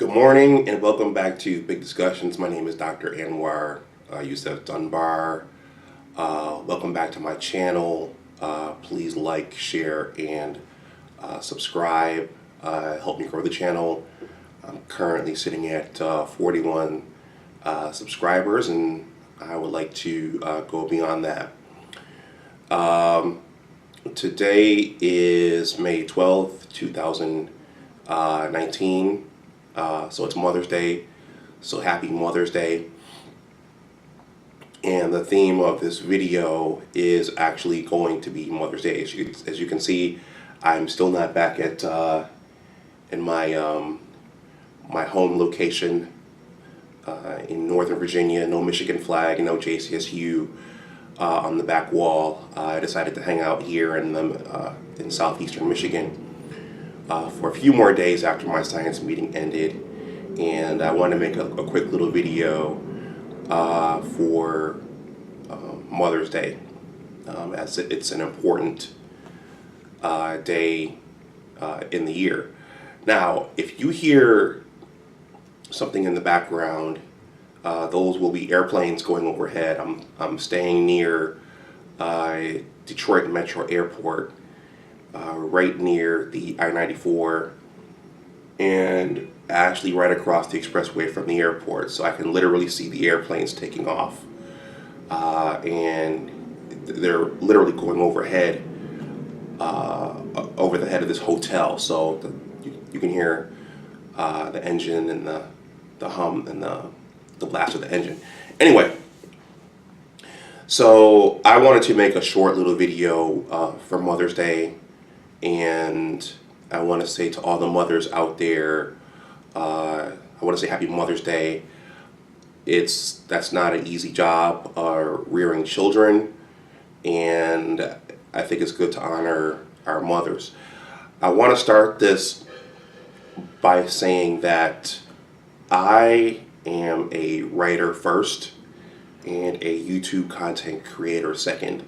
Good morning and welcome back to Big Discussions. My name is Dr. Anwar Youssef Dunbar. Welcome back to my channel. Please like, share, and subscribe. Help me grow the channel. I'm currently sitting at 41 subscribers, and I would like to go beyond that. Today is May 12th, 2019. So it's Mother's Day, so happy Mother's Day. And the theme of this video is actually going to be Mother's Day. As you can see, I'm still not back at in my my home location in Northern Virginia. No Michigan flag, no JCSU on the back wall. I decided to hang out here in southeastern Michigan for a few more days after my science meeting ended, and I want to make a quick little video for Mother's Day, as it's an important day in the year. Now, if you hear something in the background, those will be airplanes going overhead. I'm staying near Detroit Metro Airport, right near the I-94, and actually right across the expressway from the airport, so I can literally see the airplanes taking off, and they're literally going overhead, over the head of this hotel, so you can hear the engine and the hum and the blast of the engine. Anyway, so I wanted to make a short little video for Mother's Day. And I want to say to all the mothers out there, I want to say Happy Mother's Day. That's not an easy job, rearing children, and I think it's good to honor our mothers. I want to start this by saying that I am a writer first and a YouTube content creator second,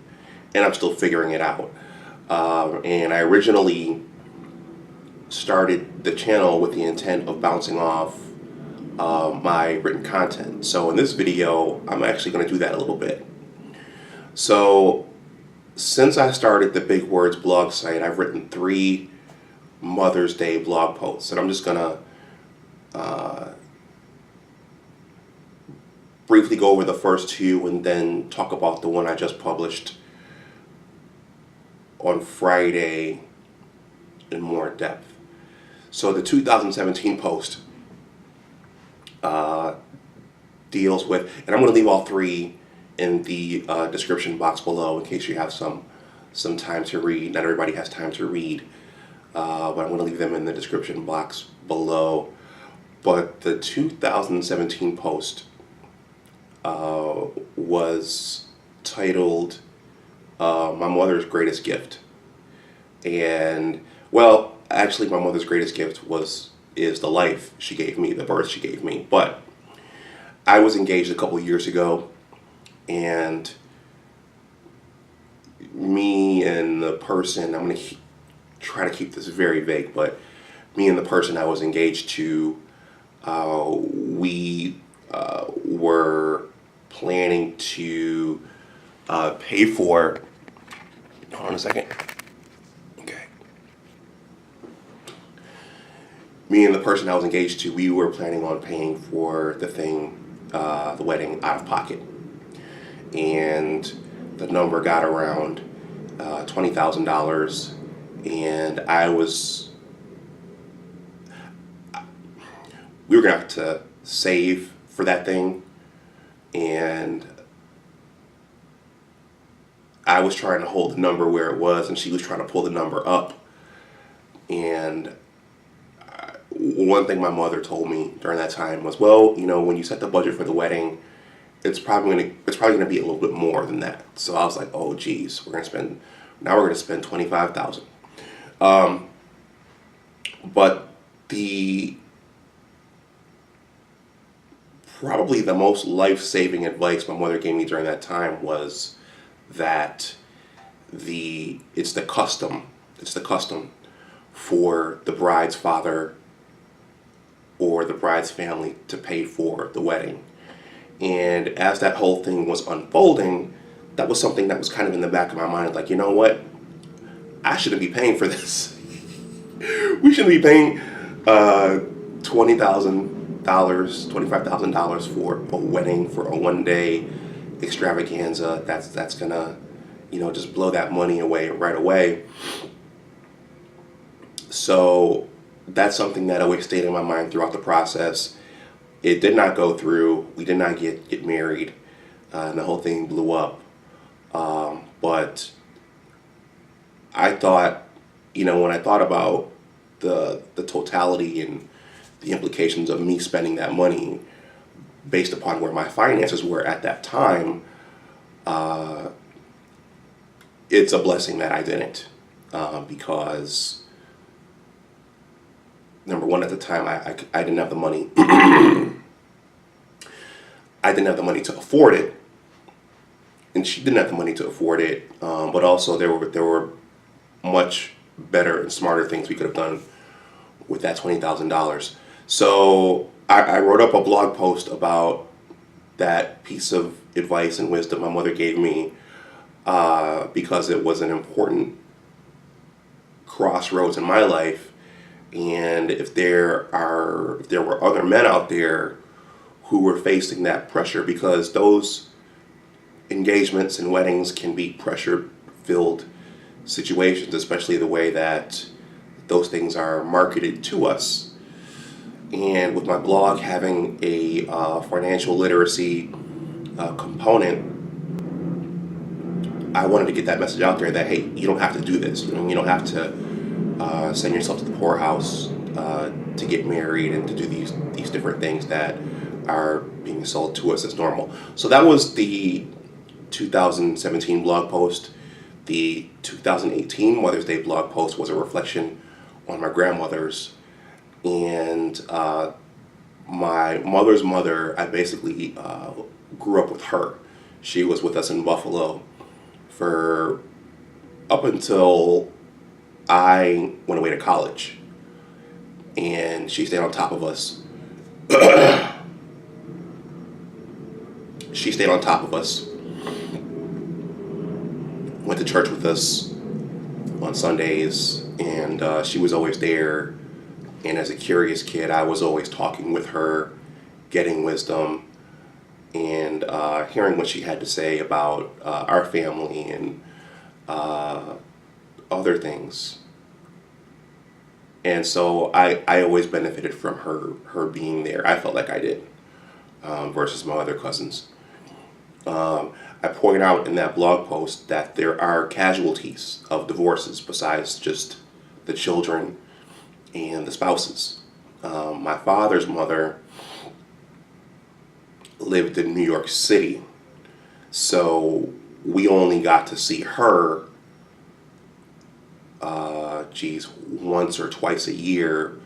and I'm still figuring it out. And I originally started the channel with the intent of bouncing off my written content. So in this video, I'm actually going to do that a little bit. So since I started the Big Words blog site, I've written 3 Mother's Day blog posts, and I'm just going to briefly go over the first 2 and then talk about the one I just published on Friday in more depth. So the 2017 post deals with, and I'm going to leave all 3 in the description box below in case you have some time to read. Not everybody has time to read, but I'm going to leave them in the description box below. But the 2017 post was titled My Mother's Greatest Gift. And, well, actually my mother's greatest gift is the life she gave me, the birth she gave me. But I was engaged a couple years ago, and me and the person, I'm going to try to keep this very vague, but me and the person I was engaged to, we were planning to pay for, hold on a second. Okay. Me and the person I was engaged to, we were planning on paying for the wedding out of pocket. And the number got around $20,000, and we were gonna have to save for that thing, and I was trying to hold the number where it was, and she was trying to pull the number up. And one thing my mother told me during that time was, well, you know, when you set the budget for the wedding, it's probably gonna be a little bit more than that. So I was like, oh geez, we're gonna spend $25,000. But probably the most life-saving advice my mother gave me during that time was that it's the custom for the bride's father for the bride's family to pay for the wedding. And as that whole thing was unfolding, that was something that was kind of in the back of my mind, like, you know what? I shouldn't be paying for this. We shouldn't be paying $20,000, $25,000 for a wedding, for a one-day extravaganza. That's gonna, just blow that money away right away. So that's something that always stayed in my mind throughout the process. It did not go through. We did not get married, and the whole thing blew up. But I thought, when I thought about the totality and the implications of me spending that money based upon where my finances were at that time, it's a blessing that I didn't, because number one, at the time, I didn't have the money. I didn't have the money to afford it, and she didn't have the money to afford it. But also, there were much better and smarter things we could have done with that $20,000. So I wrote up a blog post about that piece of advice and wisdom my mother gave me, because it was an important crossroads in my life. And if there were other men out there who were facing that pressure, because those engagements and weddings can be pressure-filled situations, especially the way that those things are marketed to us. And with my blog having a financial literacy component, I wanted to get that message out there that, hey, you don't have to do this. You don't have to send yourself to the poorhouse to get married and to do these different things that are being sold to us as normal. So that was the 2017 blog post. The 2018 Mother's Day blog post was a reflection on my grandmother's. And my mother's mother, I basically grew up with her. She was with us in Buffalo for up until I went away to college. And she stayed on top of us. She stayed on top of us. Went to church with us on Sundays, and she was always there. And as a curious kid, I was always talking with her, getting wisdom, and hearing what she had to say about our family and other things. And so I always benefited from her being there. I felt like I did, versus my other cousins. I point out in that blog post that there are casualties of divorces besides just the children and the spouses. My father's mother lived in New York City, so we only got to see her once or twice a year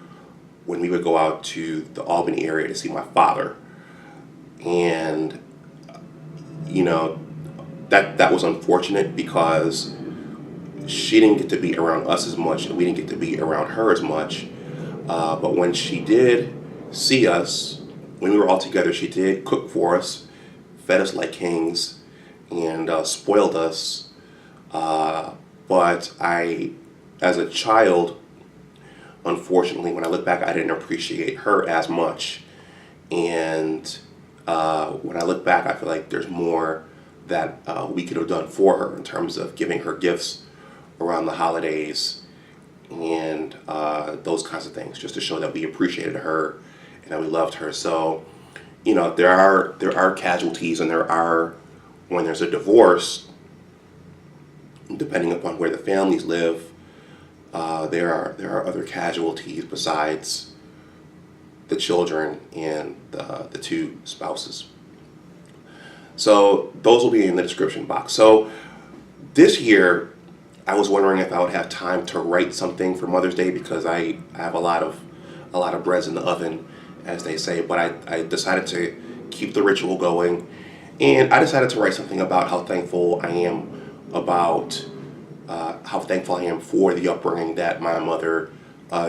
when we would go out to the Albany area to see my father. And that was unfortunate because she didn't get to be around us as much, and we didn't get to be around her as much. But when she did see us, when we were all together, she did cook for us, fed us like kings, and spoiled us. But as a child, unfortunately, when I look back, I didn't appreciate her as much. And when I look back, I feel like there's more that we could have done for her in terms of giving her gifts around the holidays and those kinds of things, just to show that we appreciated her and that we loved her. So, there are casualties, and when there's a divorce, depending upon where the families live, there are other casualties besides the children and the two spouses. So those will be in the description box. So this year, I was wondering if I would have time to write something for Mother's Day, because I have a lot of breads in the oven, as they say. But I decided to keep the ritual going, and I decided to write something about how thankful I am for the upbringing that my mother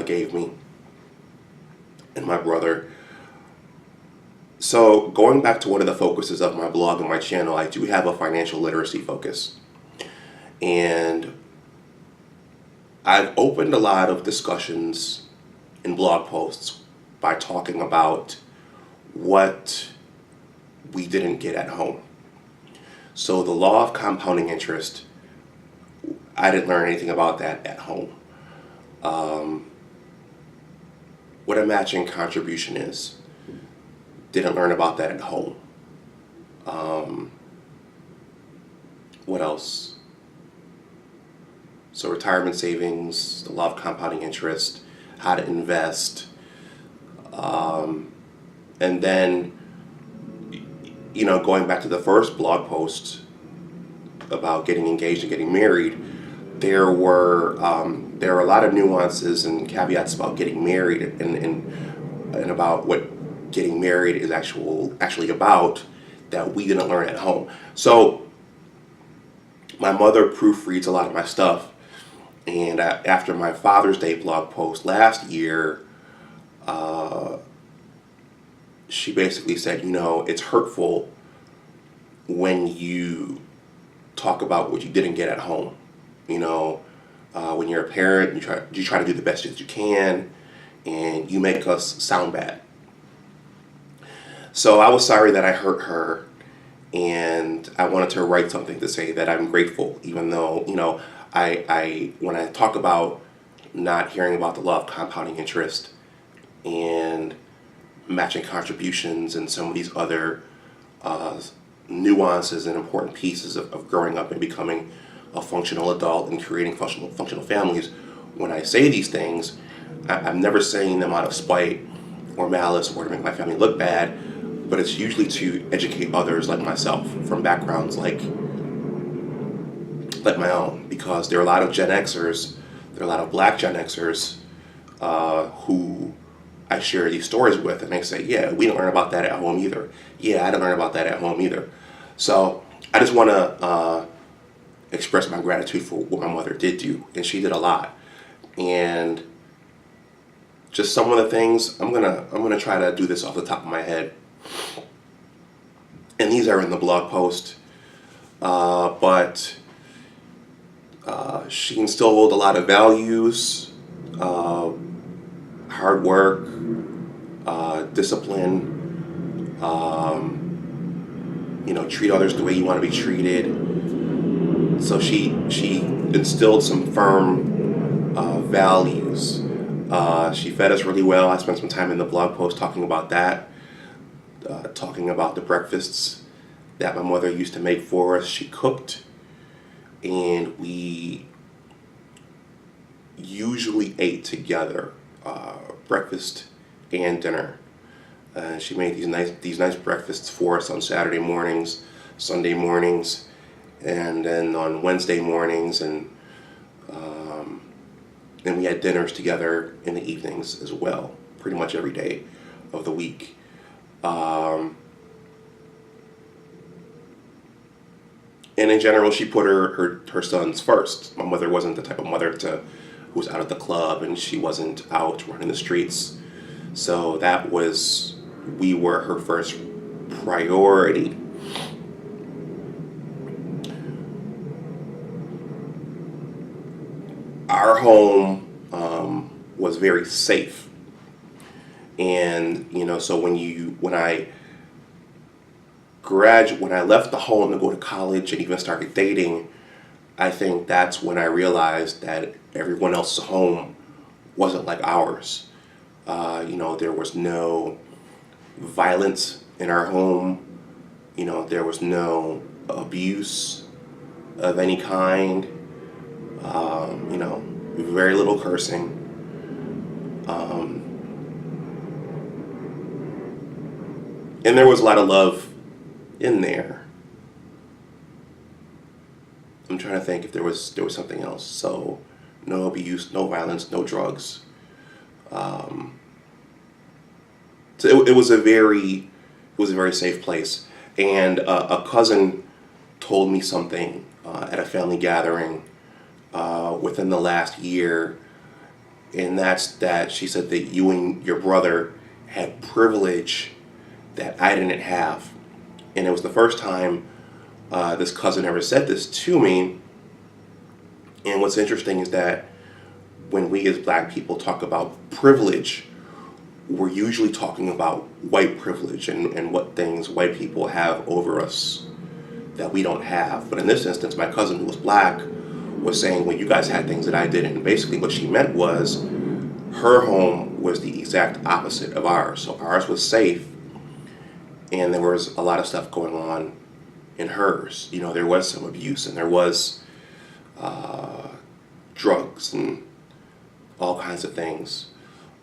gave me. and my brother. So going back to one of the focuses of my blog and my channel, I do have a financial literacy focus. And I've opened a lot of discussions in blog posts by talking about what we didn't get at home. So the law of compounding interest, I didn't learn anything about that at home. What a matching contribution is, didn't learn about that at home. What else? So retirement savings, the law of compounding interest, how to invest, and then, going back to the first blog post about getting engaged and getting married, there were a lot of nuances and caveats about getting married and about what getting married is actually about that we didn't learn at home. So my mother proofreads a lot of my stuff, and after my Father's Day blog post last year, she basically said, it's hurtful when you talk about what you didn't get at home. When you're a parent, you try to do the best that you can, and you make us sound bad. So I was sorry that I hurt her, and I wanted to write something to say that I'm grateful, even though, I when I talk about not hearing about the law of compounding interest and matching contributions and some of these other nuances and important pieces of growing up and becoming a functional adult and creating functional families, when I say these things, I'm never saying them out of spite or malice or to make my family look bad, but it's usually to educate others like myself from backgrounds like my own, because there are a lot of Gen Xers, there are a lot of black Gen Xers who I share these stories with, and they say, yeah, we didn't learn about that at home either. Yeah, I didn't learn about that at home either. So I just want to express my gratitude for what my mother did do, and she did a lot. And just some of the things, I'm gonna try to do this off the top of my head, and these are in the blog post. But she instilled a lot of values, hard work, discipline, treat others the way you want to be treated. So she instilled some firm values. She fed us really well. I spent some time in the blog post talking about that, talking about the breakfasts that my mother used to make for us. She cooked, and we usually ate together, breakfast and dinner. She made these nice breakfasts for us on Saturday mornings, Sunday mornings, and then on Wednesday mornings, and we had dinners together in the evenings as well, pretty much every day of the week. And in general, she put her sons first. My mother wasn't the type of mother who was out at the club, and she wasn't out running the streets. So we were her first priority. Our home was very safe, and so when I left the home to go to college and even started dating, I think that's when I realized that everyone else's home wasn't like ours. There was no violence in our home. There was no abuse of any kind. Very little cursing. And there was a lot of love in there. I'm trying to think if there was something else. So, no abuse, no violence, no drugs. So it was a very safe place. And a cousin told me something at a family gathering within the last year, and that's that she said that you and your brother had privilege that I didn't have. And it was the first time this cousin ever said this to me. And what's interesting is that when we as black people talk about privilege, we're usually talking about white privilege and what things white people have over us that we don't have. But in this instance, my cousin who was black was saying, well, you guys had things that I didn't. And basically what she meant was her home was the exact opposite of ours. So ours was safe, and there was a lot of stuff going on in hers. You know, there was some abuse, and there was drugs and all kinds of things.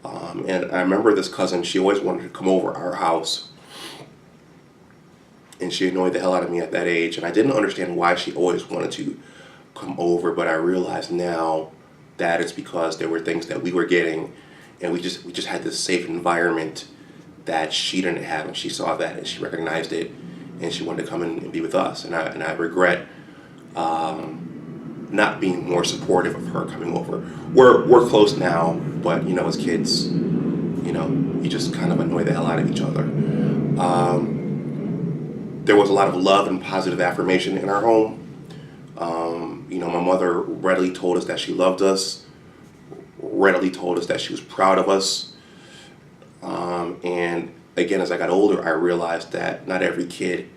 And I remember this cousin, she always wanted to come over our house, and she annoyed the hell out of me at that age. And I didn't understand why she always wanted to come over, but I realize now that it's because there were things that we were getting, and we just had this safe environment that she didn't have, and she saw that and she recognized it, and she wanted to come in and be with us. And I regret not being more supportive of her coming over. We're close now, but you know, as kids, you know, you just kind of annoy the hell out of each other. There was a lot of love and positive affirmation in our home. You know, my mother readily told us that she loved us, readily told us that she was proud of us. And again, as I got older, I realized that not every kid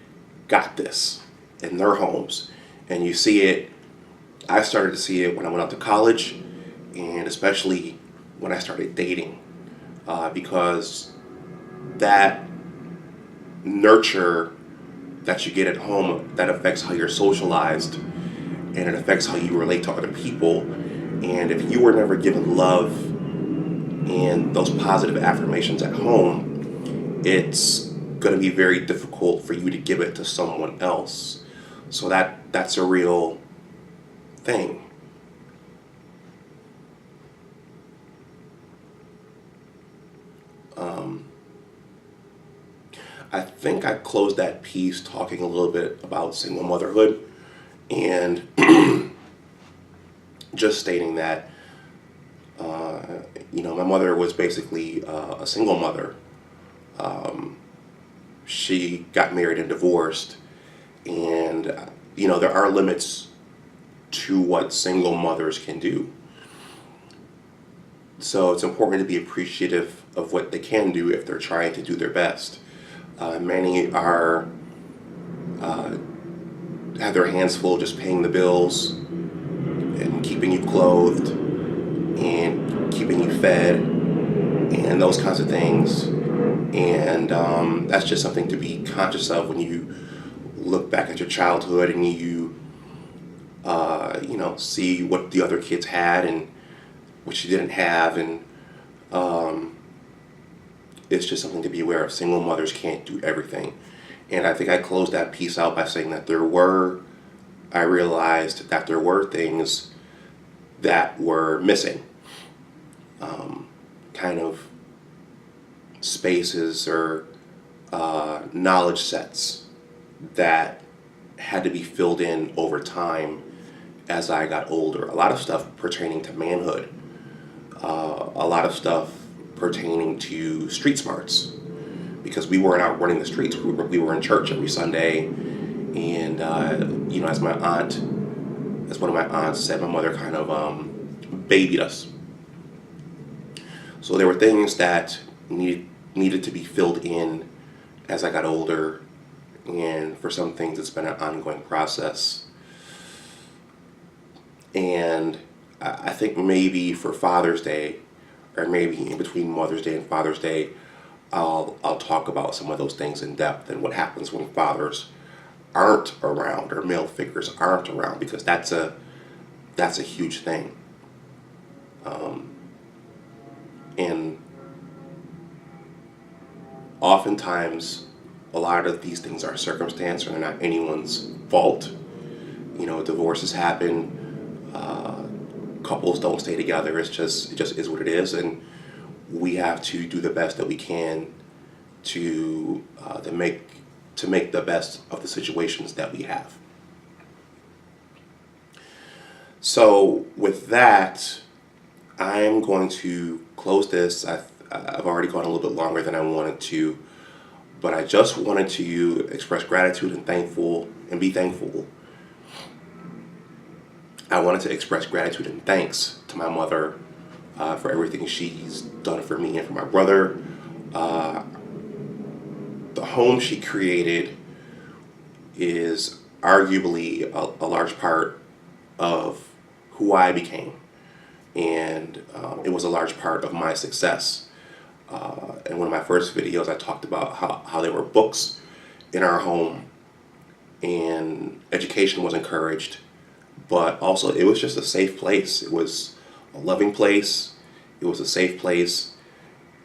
got this in their homes. And you see it, I started to see it when I went out to college, and especially when I started dating, because that nurture that you get at home, that affects how you're socialized, and it affects how you relate to other people. And if you were never given love and those positive affirmations at home, it's going to be very difficult for you to give it to someone else. So that's a real thing. I think I closed that piece talking a little bit about single motherhood, and just stating that, you know, my mother was basically a single mother. She got married and divorced, and, you know, there are limits to what single mothers can do. So it's important to be appreciative of what they can do if they're trying to do their best. Many are have their hands full just paying the bills and keeping you clothed and keeping you fed and those kinds of things. And that's just something to be conscious of when you look back at your childhood and you know, see what the other kids had and what you didn't have. And it's just something to be aware of. Single mothers can't do everything. And I think I closed that piece out by saying that I realized that there were things that were missing. Kind of spaces or knowledge sets that had to be filled in over time as I got older. A lot of stuff pertaining to manhood. A lot of stuff pertaining to street smarts, because we weren't out running the streets. We were in church every Sunday, and you know, as one of my aunts said, my mother kind of babied us. So there were things that needed to be filled in as I got older, and for some things it's been an ongoing process. And I think maybe for Father's Day, or maybe in between Mother's Day and Father's Day, I'll talk about some of those things in depth and what happens when fathers aren't around or male figures aren't around, because that's a huge thing. And oftentimes a lot of these things are circumstance, or they're not anyone's fault. You know, divorces happen. Couples don't stay together. It just is what it is, and we have to do the best that we can to make the best of the situations that we have. So with that, I'm going to close this. I've already gone a little bit longer than I wanted to, but I just wanted to express gratitude and be thankful. I wanted to express gratitude and thanks to my mother for everything she's done for me and for my brother. The home she created is arguably a large part of who I became, and it was a large part of my success. In one of my first videos, I talked about how there were books in our home and education was encouraged, but also it was just a safe place. It was a loving place, it was a safe place,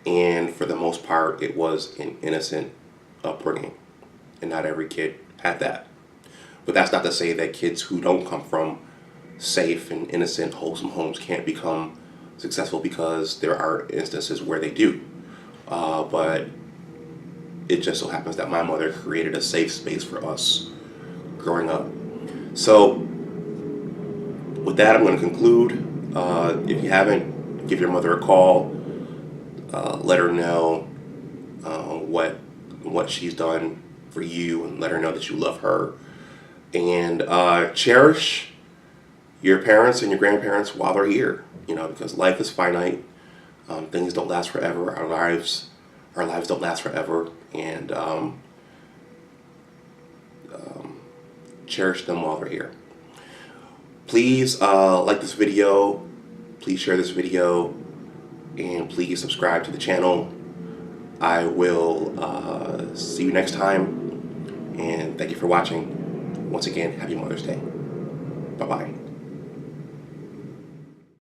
and for the most part, it was an innocent upbringing, and not every kid had that. But that's not to say that kids who don't come from safe and innocent, wholesome homes can't become successful, because there are instances where they do. But it just so happens that my mother created a safe space for us growing up. So with that, I'm going to conclude. If you haven't, give your mother a call. Let her know what she's done for you, and let her know that you love her. And cherish your parents and your grandparents while they're here, because life is finite. Things don't last forever. Our lives don't last forever, and cherish them while they're here. Please like this video, please share this video, and please subscribe to the channel. I will see you next time, and thank you for watching. Once again, happy Mother's Day. Bye-bye.